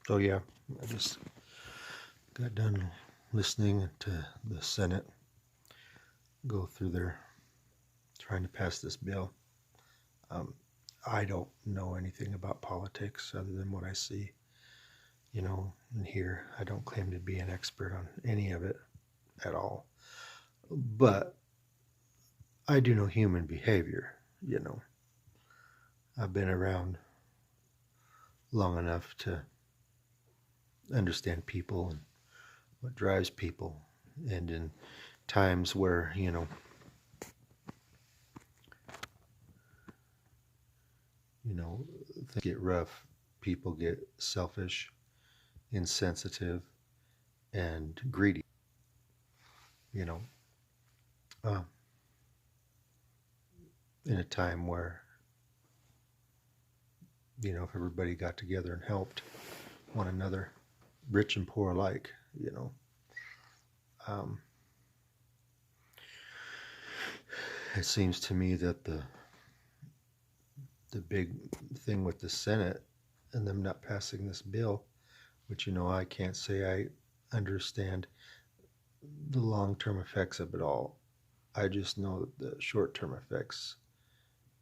So yeah, I just got done listening to the Senate go through their trying to pass this bill. Um, I don't know anything about politics other than what I see, and hear. I don't claim to be an expert on any of it at all, but I do know human behavior. You know, I've been around long enough to understand people and what drives people, and in times where things get rough, people get selfish, insensitive, and greedy. You know, um, in a time where if everybody got together and helped one another, rich and poor alike, um, it seems to me that the big thing with the Senate and them not passing this bill, which I can't say I understand the long-term effects of it all. I just know the short-term effects.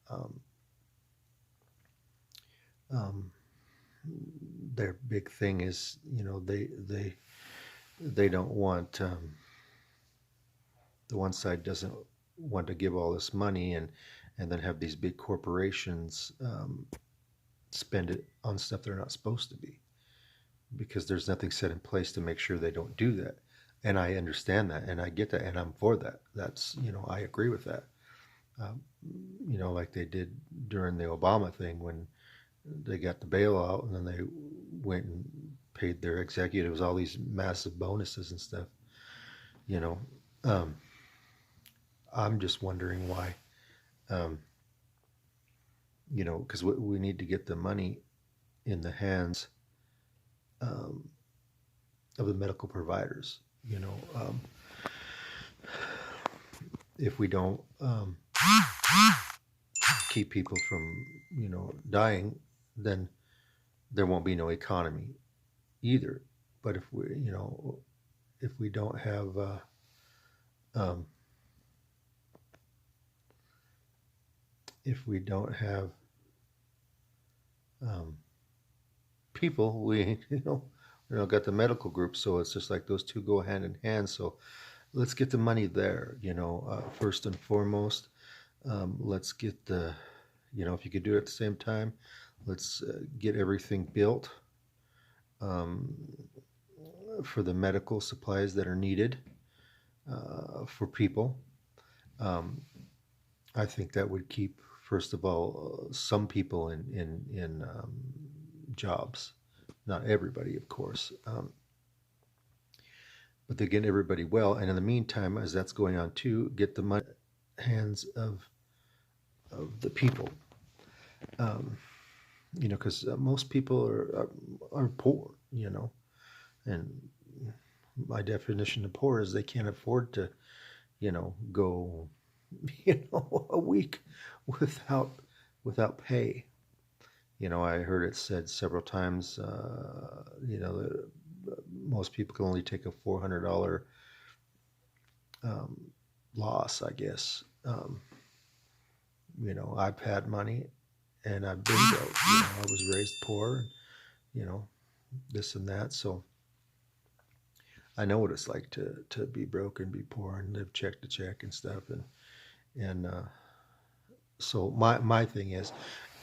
Um, um, their big thing is, they don't want the one side doesn't want to give all this money and then have these big corporations spend it on stuff they're not supposed to be, because there's nothing set in place to make sure they don't do that. And I understand that, and I get that, and I'm for that. That's I agree with that. Um, like they did during the Obama thing when they got the bailout, and then they went and paid their executives all these massive bonuses and stuff. You know, um, I'm just wondering why. Um, because we need to get the money in the hands um, of the medical providers. If we don't keep people from dying, then there won't be no economy either. But if we don't have um, if we don't have um, people, we got the medical group. So it's just like those two go hand in hand. So let's get the money there. First and foremost, let's get the if you could do it at the same time, let's get everything built um, for the medical supplies that are needed for people. Um, I think that would keep, first of all, some people in jobs. Not everybody, of course, but they get everybody well. And in the meantime, as that's going on too, get the money in the hands of the people. Um, because most people are poor. And my definition of poor is they can't afford to, go, a week without pay. I heard it said several times. That most people can only take a $400 loss, I guess. I've had money and I've been broke. I was raised poor, and, this and that. So I know what it's like to be broke and be poor and live check to check and stuff. And so my thing is,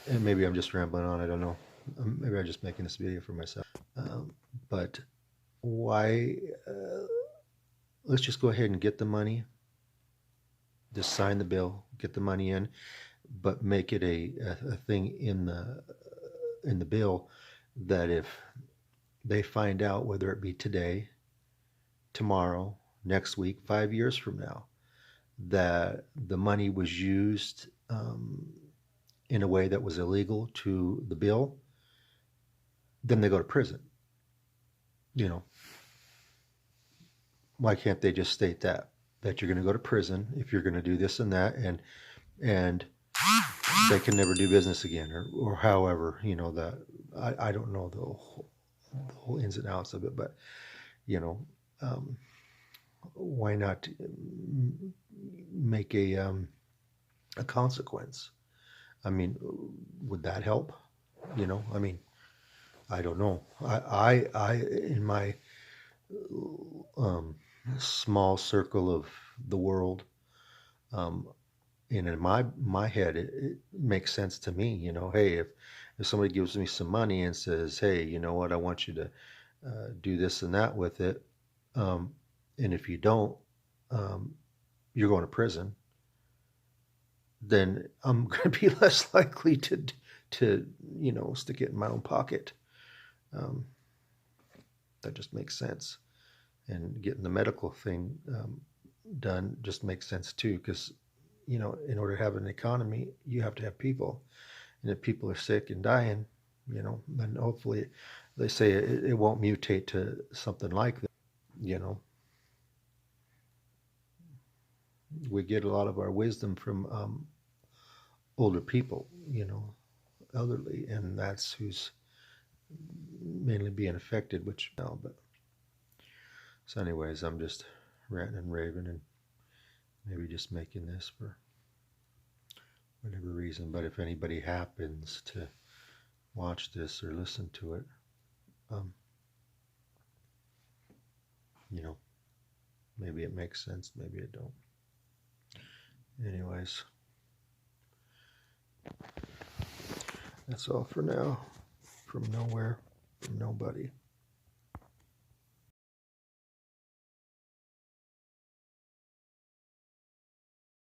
and maybe I'm just rambling on. I don't know. Maybe I'm just making this video for myself. But why? Let's just go ahead and get the money. Just sign the bill, get the money in, but make it a thing in the bill that if they find out, whether it be today, tomorrow, next week, 5 years from now, that the money was used in a way that was illegal to the bill, then they go to prison. Why can't they just state that you're going to go to prison if you're going to do this and that, and they can never do business again, or however, that I don't know the whole ins and outs of it, but you know, um, why not make a consequence? I mean, would that help? You know, I mean, I don't know. I in my um, small circle of the world, um, and in my head, it makes sense to me. You know, hey, if somebody gives me some money and says, hey, you know what, I want you to do this and that with it, um, and if you don't, um, you're going to prison, then I'm going to be less likely to stick it in my own pocket. Um, that just makes sense. And getting the medical thing done just makes sense too, because in order to have an economy, you have to have people, and if people are sick and dying, then hopefully they say it won't mutate to something like that. You know, we get a lot of our wisdom from older people, elderly, and that's who's mainly being affected. Which now, but so, anyways, I'm just ranting and raving, and maybe just making this for whatever reason. But if anybody happens to watch this or listen to it, um, you know, maybe it makes sense, maybe it don't. Anyways, that's all for now. From nowhere, from nobody.